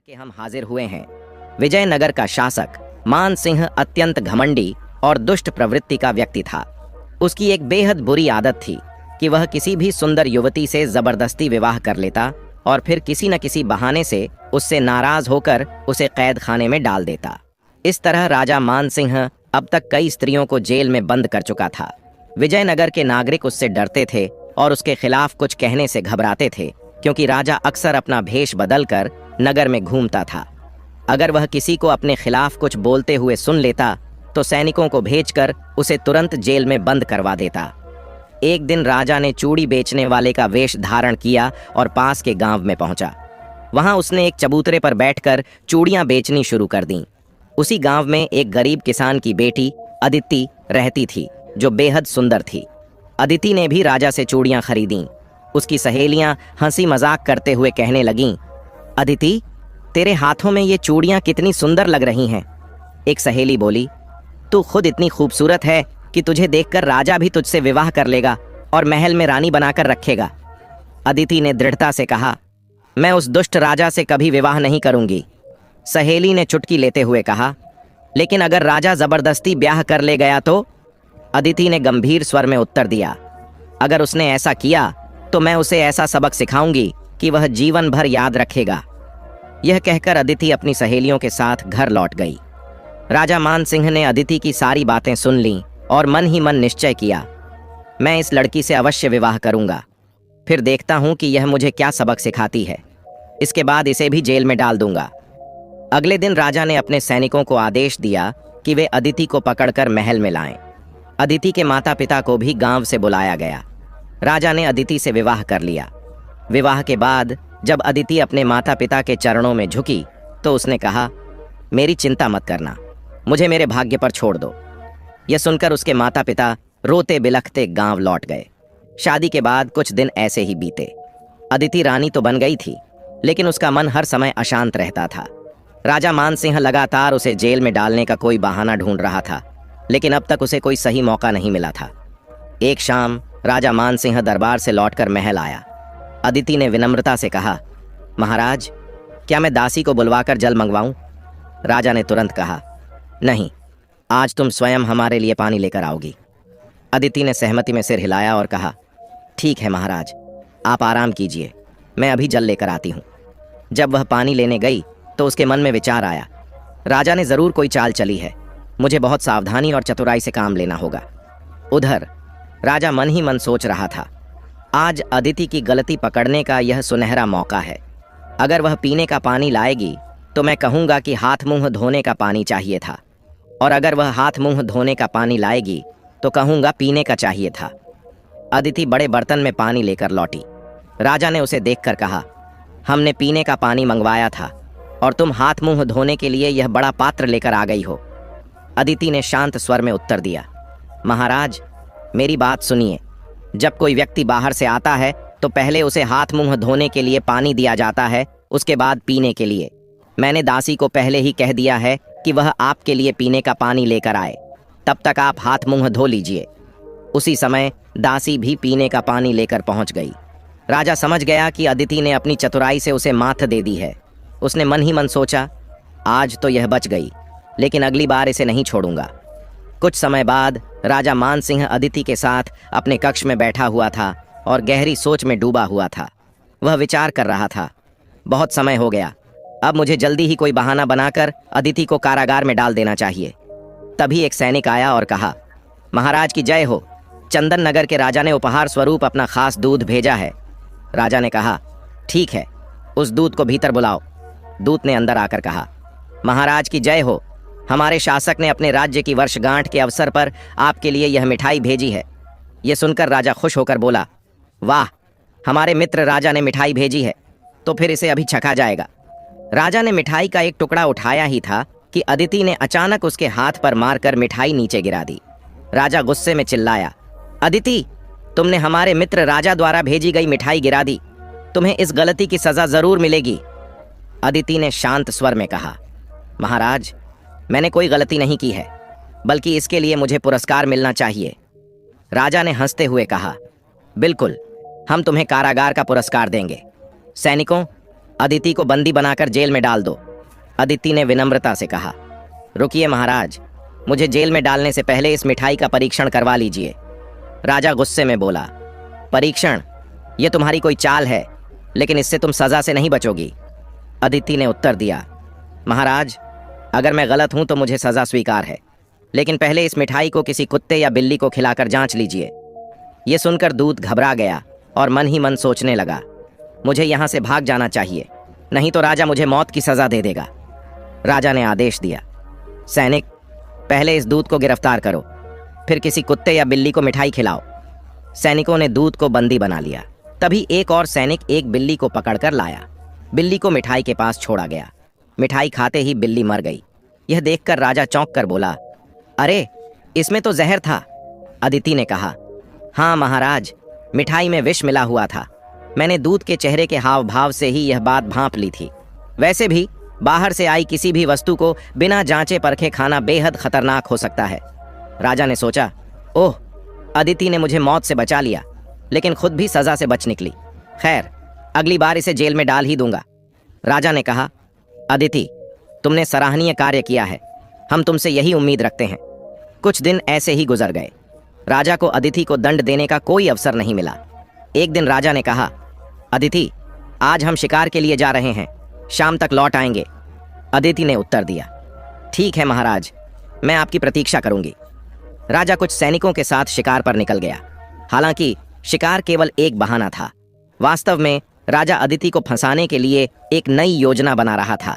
के हम हाजिर हुए हैं। विजयनगर का शासक मान सिंह अत्यंत घमंडी और दुष्ट प्रवृत्ति का व्यक्ति था। उसकी एक बेहद बुरी आदत थी कि वह किसी भी सुंदर युवती से जबरदस्ती विवाह कर लेता और फिर किसी न किसी बहाने से उससे नाराज होकर उसे कैद खाने में डाल देता। इस तरह राजा मान सिंह अब तक कई स्त्रियों को जेल में बंद कर चुका था। विजयनगर के नागरिक उससे डरते थे और उसके खिलाफ कुछ कहने से घबराते थे, क्योंकि राजा अक्सर अपना भेष बदलकर नगर में घूमता था। अगर वह किसी को अपने खिलाफ कुछ बोलते हुए सुन लेता तो सैनिकों को भेजकर उसे तुरंत जेल में बंद करवा देता। एक दिन राजा ने चूड़ी बेचने वाले का वेश धारण किया और पास के गांव में पहुंचा। वहां उसने एक चबूतरे पर बैठकर चूड़ियां बेचनी शुरू कर दी। उसी गांव में एक गरीब किसान की बेटी अदिति रहती थी, जो बेहद सुंदर थी। अदिति ने भी राजा से चूड़ियां खरीदी। उसकी सहेलियां हंसी मजाक करते हुए कहने लगीं, अदिति, तेरे हाथों में ये चूड़ियां कितनी सुंदर लग रही हैं। एक सहेली बोली, तू खुद इतनी खूबसूरत है कि तुझे देखकर राजा भी तुझसे विवाह कर लेगा और महल में रानी बनाकर रखेगा। अदिति ने दृढ़ता से कहा, मैं उस दुष्ट राजा से कभी विवाह नहीं करूंगी। सहेली ने चुटकी लेते हुए कहा, लेकिन अगर राजा जबरदस्ती ब्याह कर ले गया तो? अदिति ने गंभीर स्वर में उत्तर दिया, अगर उसने ऐसा किया तो मैं उसे ऐसा सबक सिखाऊंगी कि वह जीवन भर याद रखेगा। यह कहकर अदिति अपनी सहेलियों के साथ घर लौट गई। राजा मान सिंह ने अदिति की सारी बातें सुन लीं और मन ही मन निश्चय किया, मैं इस लड़की से अवश्य विवाह करूंगा, फिर देखता हूं कि यह मुझे क्या सबक सिखाती है। इसके बाद इसे भी जेल में डाल दूंगा। अगले दिन राजा ने अपने सैनिकों को आदेश दिया कि वे अदिति को पकड़कर महल में लाएं। अदिति के माता पिता को भी गांव से बुलाया गया। राजा ने अदिति से विवाह कर लिया। विवाह के बाद जब अदिति अपने माता पिता के चरणों में झुकी तो उसने कहा, मेरी चिंता मत करना, मुझे मेरे भाग्य पर छोड़ दो। यह सुनकर उसके माता पिता रोते बिलखते गांव लौट गए। शादी के बाद कुछ दिन ऐसे ही बीते। अदिति रानी तो बन गई थी, लेकिन उसका मन हर समय अशांत रहता था। राजा मान सिंह लगातार उसे जेल में डालने का कोई बहाना ढूंढ रहा था, लेकिन अब तक उसे कोई सही मौका नहीं मिला था। एक शाम राजा मान सिंह दरबार से लौटकर महल आया। अदिति ने विनम्रता से कहा, महाराज, क्या मैं दासी को बुलवाकर जल मंगवाऊं? राजा ने तुरंत कहा, नहीं, आज तुम स्वयं हमारे लिए पानी लेकर आओगी। अदिति ने सहमति में सिर हिलाया और कहा, ठीक है महाराज, आप आराम कीजिए, मैं अभी जल लेकर आती हूँ। जब वह पानी लेने गई तो उसके मन में विचार आया, राजा ने जरूर कोई चाल चली है, मुझे बहुत सावधानी और चतुराई से काम लेना होगा। उधर राजा मन ही मन सोच रहा था, आज अदिति की गलती पकड़ने का यह सुनहरा मौका है। अगर वह पीने का पानी लाएगी तो मैं कहूँगा कि हाथ मुंह धोने का पानी चाहिए था, और अगर वह हाथ मुंह धोने का पानी लाएगी तो कहूँगा पीने का चाहिए था। अदिति बड़े बर्तन में पानी लेकर लौटी। राजा ने उसे देखकर कहा, हमने पीने का पानी मंगवाया था और तुम हाथ मुंह धोने के लिए यह बड़ा पात्र लेकर आ गई हो। अदिति ने शांत स्वर में उत्तर दिया, महाराज, मेरी बात सुनिए। जब कोई व्यक्ति बाहर से आता है तो पहले उसे हाथ मुंह धोने के लिए पानी दिया जाता है, उसके बाद पीने के लिए। मैंने दासी को पहले ही कह दिया है कि वह आपके लिए पीने का पानी लेकर आए, तब तक आप हाथ मुंह धो लीजिए। उसी समय दासी भी पीने का पानी लेकर पहुंच गई। राजा समझ गया कि अदिति ने अपनी चतुराई से उसे मात दे दी है। उसने मन ही मन सोचा, आज तो यह बच गई, लेकिन अगली बार इसे नहीं छोड़ूंगा। कुछ समय बाद राजा मान सिंह अदिति के साथ अपने कक्ष में बैठा हुआ था और गहरी सोच में डूबा हुआ था। वह विचार कर रहा था, बहुत समय हो गया, अब मुझे जल्दी ही कोई बहाना बनाकर अदिति को कारागार में डाल देना चाहिए। तभी एक सैनिक आया और कहा, महाराज की जय हो, चंदन नगर के राजा ने उपहार स्वरूप अपना खास दूध भेजा है। राजा ने कहा, ठीक है, उस दूध को भीतर बुलाओ। दूत ने अंदर आकर कहा, महाराज की जय हो, हमारे शासक ने अपने राज्य की वर्षगांठ के अवसर पर आपके लिए यह मिठाई भेजी है। यह सुनकर राजा खुश होकर बोला, वाह, हमारे मित्र राजा ने मिठाई भेजी है, तो फिर इसे अभी छका जाएगा। राजा ने मिठाई का एक टुकड़ा उठाया ही था कि अदिति ने अचानक उसके हाथ पर मारकर मिठाई नीचे गिरा दी। राजा गुस्से में चिल्लाया, अदिति, तुमने हमारे मित्र राजा द्वारा भेजी गई मिठाई गिरा दी, तुम्हें इस गलती की सजा जरूर मिलेगी। अदिति ने शांत स्वर में कहा, महाराज, मैंने कोई गलती नहीं की है, बल्कि इसके लिए मुझे पुरस्कार मिलना चाहिए। राजा ने हंसते हुए कहा, बिल्कुल, हम तुम्हें कारागार का पुरस्कार देंगे। सैनिकों, अदिति को बंदी बनाकर जेल में डाल दो। अदिति ने विनम्रता से कहा। रुकिए महाराज, मुझे जेल में डालने से पहले इस मिठाई का परीक्षण करवा लीजिए। राजा गुस्से में बोला। परीक्षण? यह तुम्हारी कोई चाल है, लेकिन इससे तुम सजा से नहीं बचोगी। अदिति ने उत्तर दिया। महाराज, अगर मैं गलत हूं तो मुझे सजा स्वीकार है, लेकिन पहले इस मिठाई को किसी कुत्ते या बिल्ली को खिलाकर जांच लीजिए। यह सुनकर दूत घबरा गया और मन ही मन सोचने लगा, मुझे यहां से भाग जाना चाहिए, नहीं तो राजा मुझे मौत की सजा दे देगा। राजा ने आदेश दिया, सैनिक, पहले इस दूत को गिरफ्तार करो, फिर किसी कुत्ते या बिल्ली को मिठाई खिलाओ। सैनिकों ने दूत को बंदी बना लिया। तभी एक और सैनिक एक बिल्ली को पकड़कर लाया। बिल्ली को मिठाई के पास छोड़ा गया। मिठाई खाते ही बिल्ली मर गई। यह देखकर राजा चौंक कर बोला, अरे, इसमें तो जहर था। अदिति ने कहा, हाँ महाराज, मिठाई में विष मिला हुआ था। मैंने दूत के चेहरे के हाव भाव से ही यह बात भांप ली थी। वैसे भी बाहर से आई किसी भी वस्तु को बिना जांचे परखे खाना बेहद खतरनाक हो सकता है। राजा ने सोचा, ओह, अदिति ने मुझे मौत से बचा लिया, लेकिन खुद भी सजा से बच निकली। खैर, अगली बार इसे जेल में डाल ही दूंगा। राजा ने कहा, अदिति, तुमने सराहनीय कार्य किया है, हम तुमसे यही उम्मीद रखते हैं। कुछ दिन ऐसे ही गुजर गए। राजा को अदिति को दंड देने का कोई अवसर नहीं मिला। एक दिन राजा ने कहा, अदिति, आज हम शिकार के लिए जा रहे हैं, शाम तक लौट आएंगे। अदिति ने उत्तर दिया, ठीक है महाराज, मैं आपकी प्रतीक्षा करूंगी। राजा कुछ सैनिकों के साथ शिकार पर निकल गया। हालांकि शिकार केवल एक बहाना था। वास्तव में राजा अदिति को फंसाने के लिए एक नई योजना बना रहा था।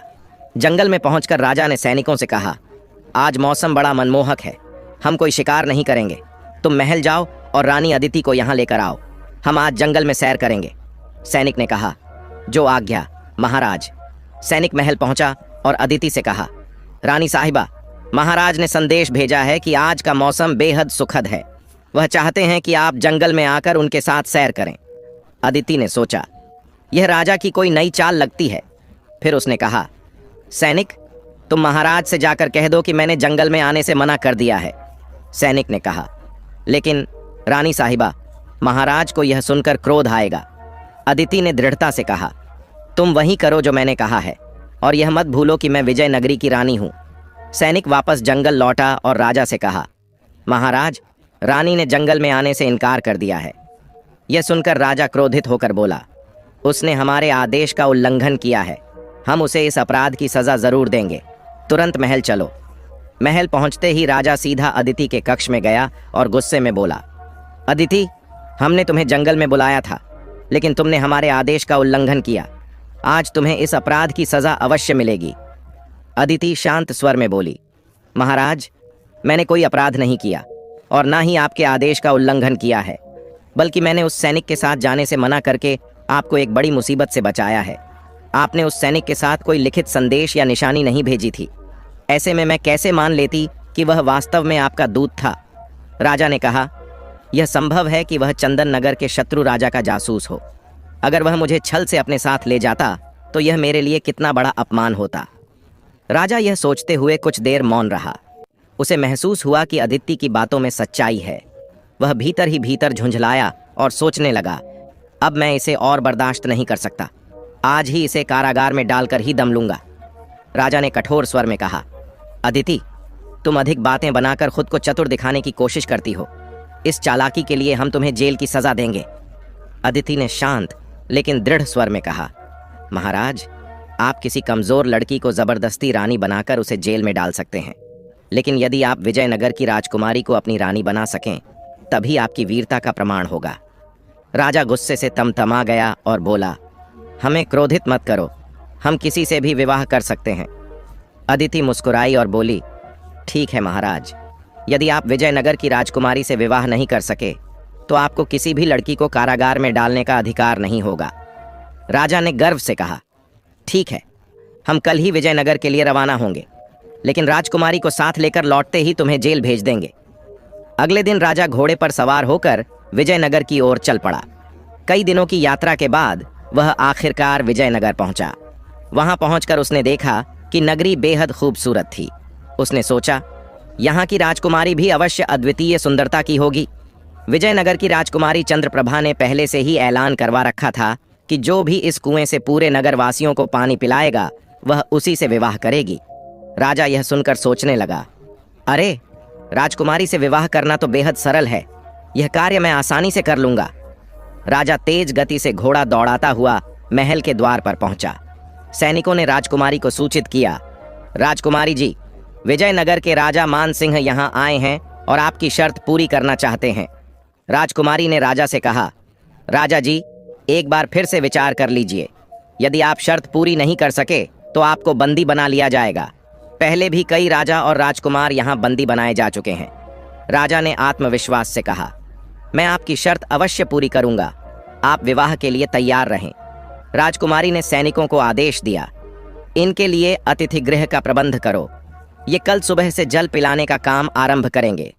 जंगल में पहुंचकर राजा ने सैनिकों से कहा, आज मौसम बड़ा मनमोहक है, हम कोई शिकार नहीं करेंगे। तुम महल जाओ और रानी अदिति को यहाँ लेकर आओ, हम आज जंगल में सैर करेंगे। सैनिक ने कहा, जो आज्ञा महाराज। सैनिक महल पहुंचा और अदिति से कहा, रानी साहिबा, महाराज ने संदेश भेजा है कि आज का मौसम बेहद सुखद है। वह चाहते हैं कि आप जंगल में आकर उनके साथ सैर करें। अदिति ने सोचा, यह राजा की कोई नई चाल लगती है। फिर उसने कहा, सैनिक, तुम महाराज से जाकर कह दो कि मैंने जंगल में आने से मना कर दिया है। सैनिक ने कहा, लेकिन रानी साहिबा, महाराज को यह सुनकर क्रोध आएगा। अदिति ने दृढ़ता से कहा, तुम वही करो जो मैंने कहा है, और यह मत भूलो कि मैं विजयनगरी की रानी हूं। सैनिक वापस जंगल लौटा और राजा से कहा, महाराज, रानी ने जंगल में आने से इनकार कर दिया है। यह सुनकर राजा क्रोधित होकर बोला, उसने हमारे आदेश का उल्लंघन किया है, हम उसे इस अपराध की सजा जरूर देंगे। तुरंत महल चलो। महल पहुंचते ही राजा सीधा अदिति के कक्ष में गया और गुस्से में बोला, अदिति, हमने तुम्हें जंगल में बुलाया था, लेकिन तुमने हमारे आदेश का उल्लंघन किया। आज तुम्हें इस अपराध की सजा अवश्य मिलेगी। अदिति शांत स्वर में बोली, महाराज, मैंने कोई अपराध नहीं किया और ना ही आपके आदेश का उल्लंघन किया है, बल्कि मैंने उस सैनिक के साथ जाने से मना करके आपको एक बड़ी मुसीबत से बचाया है। आपने उस सैनिक के साथ कोई लिखित संदेश या निशानी नहीं भेजी थी। ऐसे में मैं कैसे मान लेती कि वह वास्तव में आपका दूत था। राजा ने कहा, यह संभव है कि वह चंदन नगर के शत्रु राजा का जासूस हो। अगर वह मुझे छल से अपने साथ ले जाता तो यह मेरे लिए कितना बड़ा अपमान होता। राजा यह सोचते हुए कुछ देर मौन रहा। उसे महसूस हुआ कि अदिति की बातों में सच्चाई है। वह भीतर ही भीतर झुंझलाया और सोचने लगा, अब मैं इसे और बर्दाश्त नहीं कर सकता, आज ही इसे कारागार में डालकर ही दम लूंगा। राजा ने कठोर स्वर में कहा, अदिति, तुम अधिक बातें बनाकर खुद को चतुर दिखाने की कोशिश करती हो। इस चालाकी के लिए हम तुम्हें जेल की सजा देंगे। अदिति ने शांत लेकिन दृढ़ स्वर में कहा, महाराज, आप किसी कमजोर लड़की को जबरदस्ती रानी बनाकर उसे जेल में डाल सकते हैं, लेकिन यदि आप विजयनगर की राजकुमारी को अपनी रानी बना सकें तभी आपकी वीरता का प्रमाण होगा। राजा गुस्से से तमतमा गया और बोला, हमें क्रोधित मत करो, हम किसी से भी विवाह कर सकते हैं। अदिति मुस्कुराई और बोली, ठीक है महाराज, यदि आप विजयनगर की राजकुमारी से विवाह नहीं कर सके तो आपको किसी भी लड़की को कारागार में डालने का अधिकार नहीं होगा। राजा ने गर्व से कहा, ठीक है, हम कल ही विजयनगर के लिए रवाना होंगे, लेकिन राजकुमारी को साथ लेकर लौटते ही तुम्हें जेल भेज देंगे। अगले दिन राजा घोड़े पर सवार होकर विजयनगर की ओर चल पड़ा। कई दिनों की यात्रा के बाद वह आखिरकार विजयनगर पहुंचा। वहां पहुंचकर उसने देखा कि नगरी बेहद खूबसूरत थी। उसने सोचा, यहाँ की राजकुमारी भी अवश्य अद्वितीय सुंदरता की होगी। विजयनगर की राजकुमारी चंद्रप्रभा ने पहले से ही ऐलान करवा रखा था कि जो भी इस कुएं से पूरे नगरवासियों को पानी पिलाएगा वह उसी से विवाह करेगी। राजा यह सुनकर सोचने लगा, अरे, राजकुमारी से विवाह करना तो बेहद सरल है, यह कार्य मैं आसानी से कर लूंगा। राजा तेज गति से घोड़ा दौड़ाता हुआ महल के द्वार पर पहुंचा। सैनिकों ने राजकुमारी को सूचित किया, राजकुमारी जी, विजयनगर के राजा मान सिंह यहाँ आए हैं और आपकी शर्त पूरी करना चाहते हैं। राजकुमारी ने राजा से कहा, राजा जी, एक बार फिर से विचार कर लीजिए। यदि आप शर्त पूरी नहीं कर सके तो आपको बंदी बना लिया जाएगा। पहले भी कई राजा और राजकुमार यहाँ बंदी बनाए जा चुके हैं। राजा ने आत्मविश्वास से कहा, मैं आपकी शर्त अवश्य पूरी करूंगा, आप विवाह के लिए तैयार रहें। राजकुमारी ने सैनिकों को आदेश दिया, इनके लिए अतिथि गृह का प्रबंध करो, ये कल सुबह से जल पिलाने का काम आरंभ करेंगे।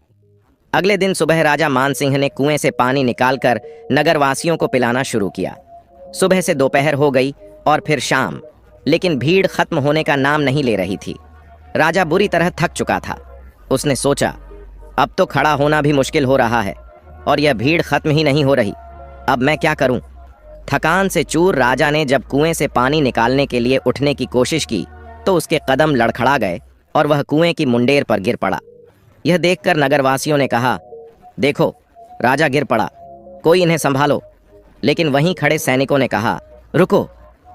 अगले दिन सुबह राजा मानसिंह ने कुएं से पानी निकालकर नगरवासियों को पिलाना शुरू किया। सुबह से दोपहर हो गई और फिर शाम, लेकिन भीड़ खत्म होने का नाम नहीं ले रही थी। राजा बुरी तरह थक चुका था। उसने सोचा, अब तो खड़ा होना भी मुश्किल हो रहा है और यह भीड़ खत्म ही नहीं हो रही, अब मैं क्या करूं? थकान से चूर राजा ने जब कुएं से पानी निकालने के लिए उठने की कोशिश की तो उसके कदम लड़खड़ा गए और वह कुएं की मुंडेर पर गिर पड़ा। यह देखकर नगरवासियों ने कहा, देखो, राजा गिर पड़ा, कोई इन्हें संभालो। लेकिन वहीं खड़े सैनिकों ने कहा, रुको,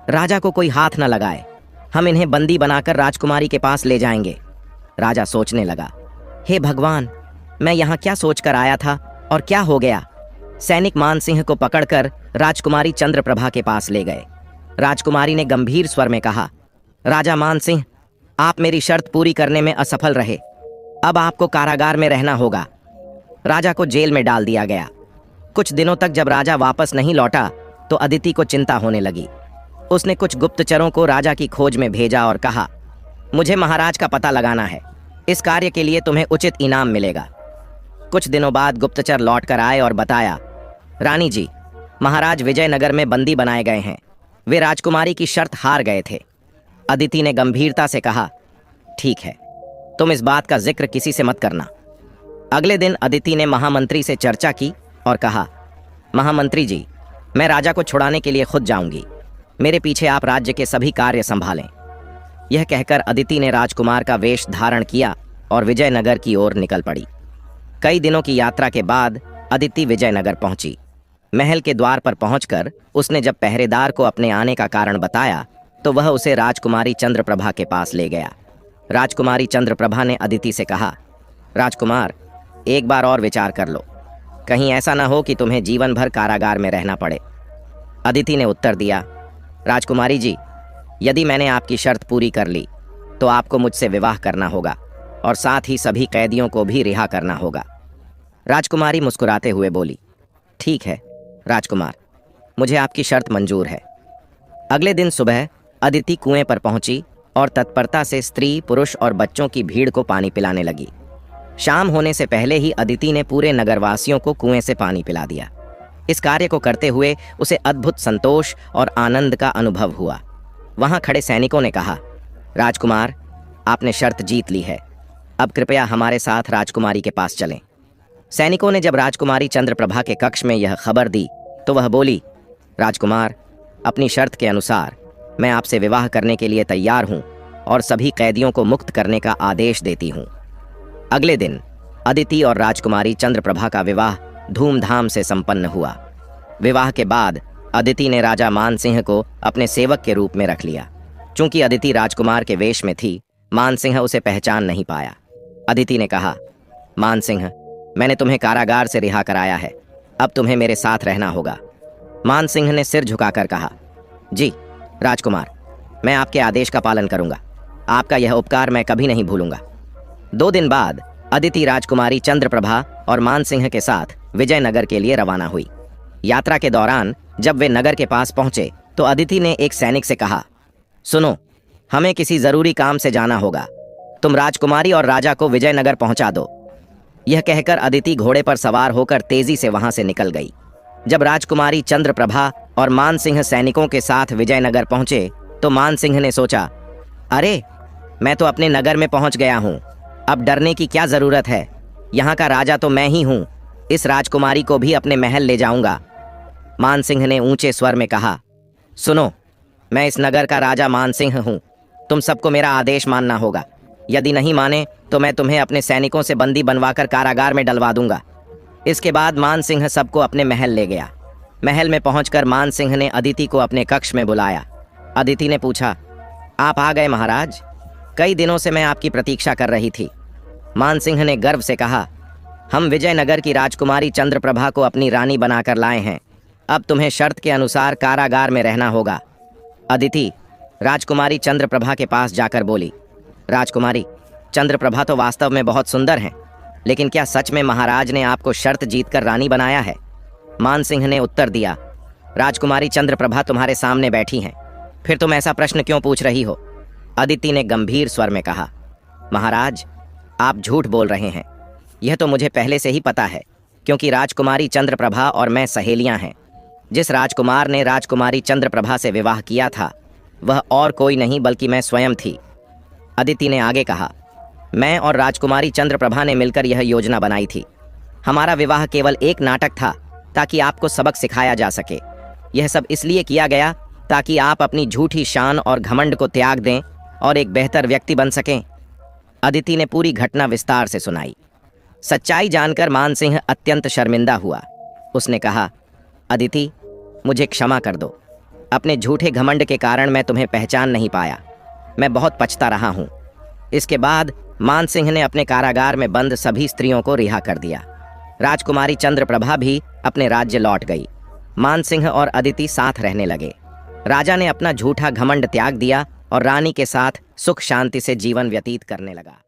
राजा को कोई हाथ न लगाए, हम इन्हें बंदी बनाकर राजकुमारी के पास ले जाएंगे। राजा सोचने लगा, हे भगवान, मैं यहाँ क्या सोचकर आया था और क्या हो गया? सैनिक मानसिंह को पकड़कर राजकुमारी चंद्रप्रभा के पास ले गए। राजकुमारी ने गंभीर स्वर में कहा, राजा मानसिंह, आप मेरी शर्त पूरी करने में असफल रहे, अब आपको कारागार में रहना होगा। राजा को जेल में डाल दिया गया। कुछ दिनों तक जब राजा वापस नहीं लौटा तो अदिति को चिंता होने लगी। उसने कुछ गुप्तचरों को राजा की खोज में भेजा और कहा, मुझे महाराज का पता लगाना है, इस कार्य के लिए तुम्हें उचित इनाम मिलेगा। कुछ दिनों बाद गुप्तचर लौट कर आए और बताया, रानी जी, महाराज विजयनगर में बंदी बनाए गए हैं, वे राजकुमारी की शर्त हार गए थे। अदिति ने गंभीरता से कहा, ठीक है, तुम इस बात का जिक्र किसी से मत करना। अगले दिन अदिति ने महामंत्री से चर्चा की और कहा, महामंत्री जी, मैं राजा को छुड़ाने के लिए खुद जाऊंगी, मेरे पीछे आप राज्य के सभी कार्य संभालें। यह कहकर अदिति ने राजकुमार का वेश धारण किया और विजयनगर की ओर निकल पड़ी। कई दिनों की यात्रा के बाद अदिति विजयनगर पहुंची। महल के द्वार पर पहुंचकर उसने जब पहरेदार को अपने आने का कारण बताया तो वह उसे राजकुमारी चंद्रप्रभा के पास ले गया। राजकुमारी चंद्रप्रभा ने अदिति से कहा, राजकुमार, एक बार और विचार कर लो, कहीं ऐसा ना हो कि तुम्हें जीवन भर कारागार में रहना पड़े। अदिति ने उत्तर दिया, राजकुमारी जी, यदि मैंने आपकी शर्त पूरी कर ली तो आपको मुझसे विवाह करना होगा और साथ ही सभी कैदियों को भी रिहा करना होगा। राजकुमारी मुस्कुराते हुए बोली, ठीक है राजकुमार, मुझे आपकी शर्त मंजूर है। अगले दिन सुबह अदिति कुएं पर पहुंची और तत्परता से स्त्री, पुरुष और बच्चों की भीड़ को पानी पिलाने लगी। शाम होने से पहले ही अदिति ने पूरे नगरवासियों को कुएं से पानी पिला दिया। इस कार्य को करते हुए उसे अद्भुत संतोष और आनंद का अनुभव हुआ। वहां खड़े सैनिकों ने कहा, राजकुमार, आपने शर्त जीत ली है, अब कृपया हमारे साथ राजकुमारी के पास चलें। सैनिकों ने जब राजकुमारी चंद्रप्रभा के कक्ष में यह खबर दी तो वह बोली, राजकुमार, अपनी शर्त के अनुसार मैं आपसे विवाह करने के लिए तैयार हूं और सभी कैदियों को मुक्त करने का आदेश देती हूं। अगले दिन अदिति और राजकुमारी चंद्रप्रभा का विवाह धूमधाम से संपन्न हुआ। विवाह के बाद अदिति ने राजा मानसिंह को अपने सेवक के रूप में रख लिया। चूंकि अदिति राजकुमार के वेश में थी, मानसिंह उसे पहचान नहीं पाया। अदिति ने कहा, मानसिंह, मैंने तुम्हें कारागार से रिहा कराया है, अब तुम्हें मेरे साथ रहना होगा। मानसिंह ने सिर झुकाकर कहा, जी राजकुमार, मैं आपके आदेश का पालन करूंगा, आपका यह उपकार मैं कभी नहीं भूलूंगा। 2 दिन बाद अदिति राजकुमारी चंद्रप्रभा और मानसिंह के साथ विजयनगर के लिए रवाना हुई। यात्रा के दौरान जब वे नगर के पास पहुंचे तो अदिति ने एक सैनिक से कहा, सुनो, हमें किसी जरूरी काम से जाना होगा, तुम राजकुमारी और राजा को विजयनगर पहुंचा दो। यह कहकर अदिति घोड़े पर सवार होकर तेजी से वहां से निकल गई। जब राजकुमारी चंद्रप्रभा और मानसिंह सैनिकों के साथ विजयनगर पहुंचे तो मानसिंह ने सोचा, अरे, मैं तो अपने नगर में पहुंच गया हूं, अब डरने की क्या जरूरत है, यहाँ का राजा तो मैं ही हूं, इस राजकुमारी को भी अपने महल ले जाऊंगा। मानसिंह ने ऊंचे स्वर में कहा, सुनो, मैं इस नगर का राजा मानसिंह हूँ। तुम सबको मेरा आदेश मानना होगा। यदि नहीं माने तो मैं तुम्हें अपने सैनिकों से बंदी बनवाकर कारागार में डलवा दूंगा। इसके बाद मानसिंह सबको अपने महल ले गया। महल में पहुंचकर मानसिंह ने अदिति को अपने कक्ष में बुलाया। अदिति ने पूछा, आप आ गए महाराज? कई दिनों से मैं आपकी प्रतीक्षा कर रही थी। मानसिंह ने गर्व से कहा, हम विजयनगर की राजकुमारी चंद्रप्रभा को अपनी रानी बनाकर लाए हैं। अब तुम्हें शर्त के अनुसार कारागार में रहना होगा। अदिति राजकुमारी चंद्रप्रभा के पास जाकर बोली, राजकुमारी, चंद्रप्रभा तो वास्तव में बहुत सुंदर हैं, लेकिन क्या सच में महाराज ने आपको शर्त जीतकर रानी बनाया है? मानसिंह ने उत्तर दिया, राजकुमारी चंद्रप्रभा तुम्हारे सामने बैठी हैं, फिर तुम ऐसा प्रश्न क्यों पूछ रही हो? अदिति ने गंभीर स्वर में कहा, महाराज, आप झूठ बोल रहे हैं। यह तो मुझे पहले से ही पता है, क्योंकि राजकुमारी चंद्रप्रभा और मैं सहेलियां हैं। जिस राजकुमार ने राजकुमारी चंद्रप्रभा से विवाह किया था वह और कोई नहीं बल्कि मैं स्वयं थी। अदिति ने आगे कहा, मैं और राजकुमारी चंद्रप्रभा ने मिलकर यह योजना बनाई थी। हमारा विवाह केवल एक नाटक था ताकि आपको सबक सिखाया जा सके। यह सब इसलिए किया गया ताकि आप अपनी झूठी शान और घमंड को त्याग दें और एक बेहतर व्यक्ति बन सकें। अदिति ने पूरी घटना विस्तार से सुनाई। सच्चाई जानकर मानसिंह अत्यंत शर्मिंदा हुआ। उसने कहा, अदिति, मुझे क्षमा कर दो। अपने झूठे घमंड के कारण मैं तुम्हें पहचान नहीं पाया। मैं बहुत पछता रहा हूँ। इसके बाद मानसिंह ने अपने कारागार में बंद सभी स्त्रियों को रिहा कर दिया। राजकुमारी चंद्रप्रभा भी अपने राज्य लौट गई। मानसिंह और अदिति साथ रहने लगे। राजा ने अपना झूठा घमंड त्याग दिया और रानी के साथ सुख शांति से जीवन व्यतीत करने लगा।